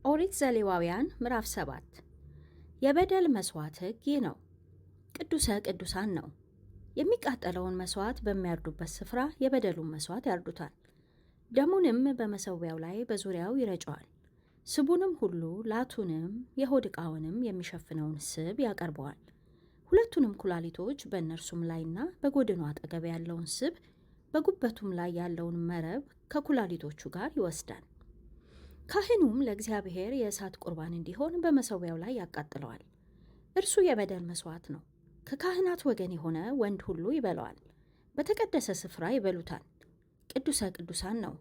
ኦሪት ዘሌዋውያን ምዕራፍ 7 የበደል መስዋዕት ሕግ ይህ ነው። ቅዱሰ ቅዱሳን ነው። የሚቃጠለውን መስዋዕት በሚያርዱበት ስፍራ የበደሉን መስዋዕት ያርዱታል። ደሙንም በመሠዊያው ላይ በዙሪያው ይረጨዋል። ስቡንም ሁሉ ላቱንም የሆድ ዕቃውንም የሚሸፍነውን ስብ ያቀርበዋል። ሁለቱንም ኩላሊቶች በእነርሱም ላይና በጎድኑ አጠገብ ያለውን ስብ በጉበቱም ላይ ያለውን መረብ ከኩላሊቶቹ ጋር ይወስዳል። ካህኑም ለእግዚአብሔር የእሳት ቁርባን እንዲሆን በመሠዊያው ላይ ያቃጥለዋል። እርሱ የበደል መስዋዕት ነው። ከካህናት ወገን የሆነ ወንድ ሁሉ ይበላዋል። በተቀደሰ ስፍራ ይበሉታል። ቅዱሰ ቅዱሳን ነው።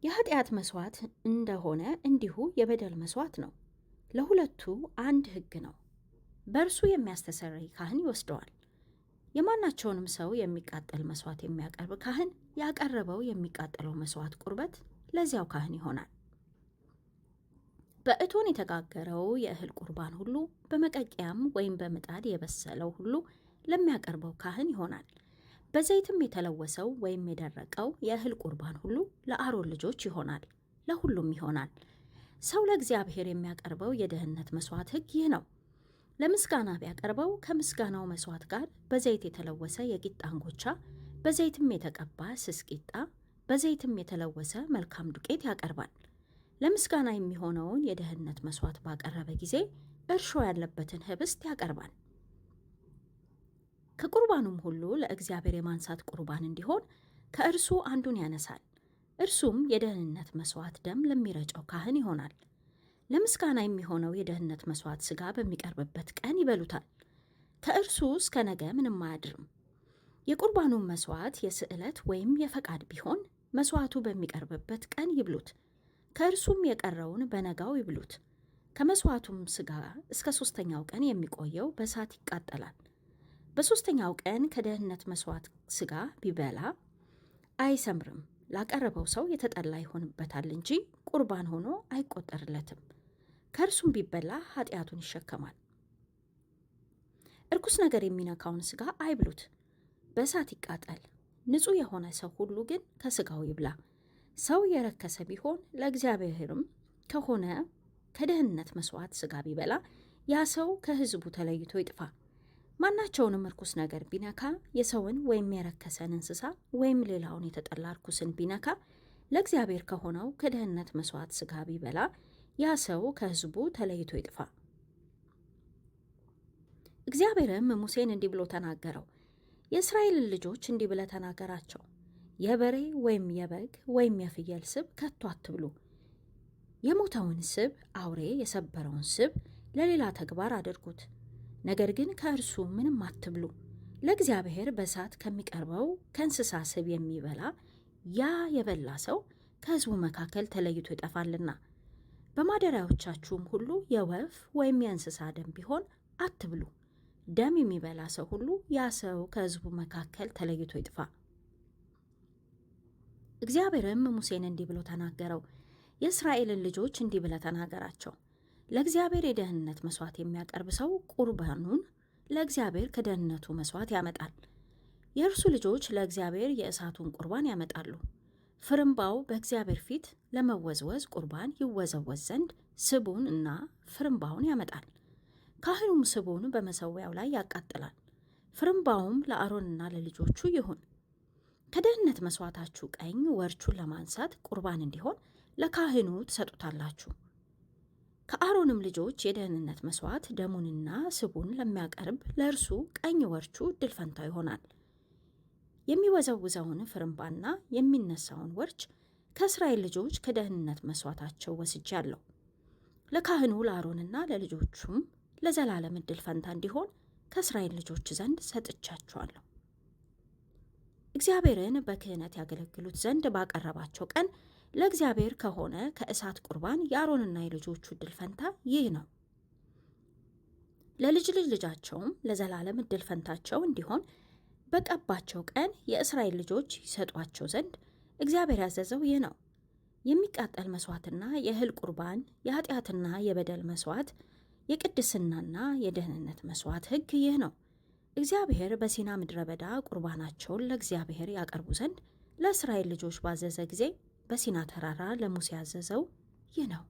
የኃጢአት መስዋዕት እንደሆነ እንዲሁ የበደል መስዋዕት ነው። ለሁለቱ አንድ ሕግ ነው። በእርሱ የሚያስተሰርይ ካህን ይወስደዋል። የማናቸውንም ሰው የሚቃጠል መስዋዕት የሚያቀርብ ካህን ያቀረበው የሚቃጠለው መስዋዕት ቁርበት ለዚያው ካህን ይሆናል። በእቶን የተጋገረው የእህል ቁርባን ሁሉ በመቀቂያም ወይም በምጣድ የበሰለው ሁሉ ለሚያቀርበው ካህን ይሆናል። በዘይትም የተለወሰው ወይም የደረቀው የእህል ቁርባን ሁሉ ለአሮን ልጆች ይሆናል፣ ለሁሉም ይሆናል። ሰው ለእግዚአብሔር የሚያቀርበው የደህንነት መስዋዕት ሕግ ይህ ነው። ለምስጋና ቢያቀርበው ከምስጋናው መስዋዕት ጋር በዘይት የተለወሰ የቂጣ እንጎቻ፣ በዘይትም የተቀባ ስስ ቂጣ፣ በዘይትም የተለወሰ መልካም ዱቄት ያቀርባል። ለምስጋና የሚሆነውን የደህንነት መስዋዕት ባቀረበ ጊዜ እርሾ ያለበትን ህብስት ያቀርባል። ከቁርባኑም ሁሉ ለእግዚአብሔር የማንሳት ቁርባን እንዲሆን ከእርሱ አንዱን ያነሳል። እርሱም የደህንነት መስዋዕት ደም ለሚረጨው ካህን ይሆናል። ለምስጋና የሚሆነው የደህንነት መስዋዕት ሥጋ በሚቀርብበት ቀን ይበሉታል። ከእርሱ እስከ ነገ ምንም አያድርም። የቁርባኑን መስዋዕት የስዕለት ወይም የፈቃድ ቢሆን መስዋዕቱ በሚቀርብበት ቀን ይብሉት። ከእርሱም የቀረውን በነጋው ይብሉት። ከመስዋዕቱም ሥጋ እስከ 3ኛው ቀን የሚቆየው በእሳት ይቃጠላል። በ3ኛው ቀን ከደህንነት መስዋዕት ሥጋ ቢበላ አይሰምርም፣ ላቀረበው ሰው የተጠላ ይሆንበታል እንጂ ቁርባን ሆኖ አይቆጠርለትም። ከእርሱም ቢበላ ኃጢአቱን ይሸከማል። እርኩስ ነገር የሚነካውን ሥጋ አይብሉት፣ በእሳት ይቃጠል። ንጹሕ የሆነ ሰው ሁሉ ግን ከሥጋው ይብላ። ሰው የረከሰ ቢሆን ለእግዚአብሔርም ከሆነ ከደህንነት መስዋዕት ሥጋ ቢበላ ያ ሰው ከሕዝቡ ተለይቶ ይጥፋ። ማናቸውንም እርኩስ ነገር ቢነካ የሰውን ወይም የረከሰን እንስሳ ወይም ሌላውን የተጠላ እርኩስን ቢነካ ለእግዚአብሔር ከሆነው ከደህንነት መስዋዕት ሥጋ ቢበላ ያ ሰው ከሕዝቡ ተለይቶ ይጥፋ። እግዚአብሔርም ሙሴን እንዲህ ብሎ ተናገረው። የእስራኤልን ልጆች እንዲህ ብለህ ተናገራቸው። የበሬ ወይም የበግ ወይም የፍየል ስብ ከቶ አትብሉ። የሞተውን ስብ፣ አውሬ የሰበረውን ስብ ለሌላ ተግባር አድርጉት። ነገር ግን ከእርሱ ምንም አትብሉ። ለእግዚአብሔር በእሳት ከሚቀርበው ከእንስሳ ስብ የሚበላ ያ የበላ ሰው ከሕዝቡ መካከል ተለይቶ ይጠፋልና። በማደሪያዎቻችሁም ሁሉ የወፍ ወይም የእንስሳ ደም ቢሆን አትብሉ። ደም የሚበላ ሰው ሁሉ ያ ሰው ከሕዝቡ መካከል ተለይቶ ይጥፋ። እግዚአብሔርም ሙሴን እንዲህ ብሎ ተናገረው። የእስራኤልን ልጆች እንዲህ ብለህ ተናገራቸው። ለእግዚአብሔር የደህንነት መስዋዕት የሚያቀርብ ሰው ቁርባኑን ለእግዚአብሔር ከደህንነቱ መስዋዕት ያመጣል። የእርሱ ልጆች ለእግዚአብሔር የእሳቱን ቁርባን ያመጣሉ። ፍርምባው በእግዚአብሔር ፊት ለመወዝወዝ ቁርባን ይወዘወዝ ዘንድ ስቡን እና ፍርምባውን ያመጣል። ካህኑም ስቡን በመሠዊያው ላይ ያቃጥላል። ፍርምባውም ለአሮንና ለልጆቹ ይሁን። ከደህንነት መስዋዕታችሁ ቀኝ ወርቹን ለማንሳት ቁርባን እንዲሆን ለካህኑ ትሰጡታላችሁ። ከአሮንም ልጆች የደህንነት መስዋዕት ደሙንና ስቡን ለሚያቀርብ ለእርሱ ቀኝ ወርቹ ዕድል ፈንታው ይሆናል። የሚወዘውዘውን ፍርምባና የሚነሳውን ወርች ከእስራኤል ልጆች ከደህንነት መስዋዕታቸው ወስጃለሁ። ለካህኑ ለአሮንና ለልጆቹም ለዘላለም ዕድል ፈንታ እንዲሆን ከእስራኤል ልጆች ዘንድ ሰጥቻቸዋለሁ። እግዚአብሔርን በክህነት ያገለግሉት ዘንድ ባቀረባቸው ቀን ለእግዚአብሔር ከሆነ ከእሳት ቁርባን የአሮንና የልጆቹ ዕድል ፈንታ ይህ ነው። ለልጅ ልጃቸውም ለዘላለም ዕድል ፈንታቸው እንዲሆን በቀባቸው ቀን የእስራኤል ልጆች ይሰጧቸው ዘንድ እግዚአብሔር ያዘዘው ይህ ነው። የሚቃጠል መስዋዕትና የእህል ቁርባን፣ የኃጢአትና የበደል መስዋዕት፣ የቅድስናና የደህንነት መስዋዕት ሕግ ይህ ነው። እግዚአብሔር በሲና ምድረ በዳ ቁርባናቸውን ለእግዚአብሔር ያቀርቡ ዘንድ ለእስራኤል ልጆች ባዘዘ ጊዜ በሲና ተራራ ለሙሴ ያዘዘው ይህ ነው።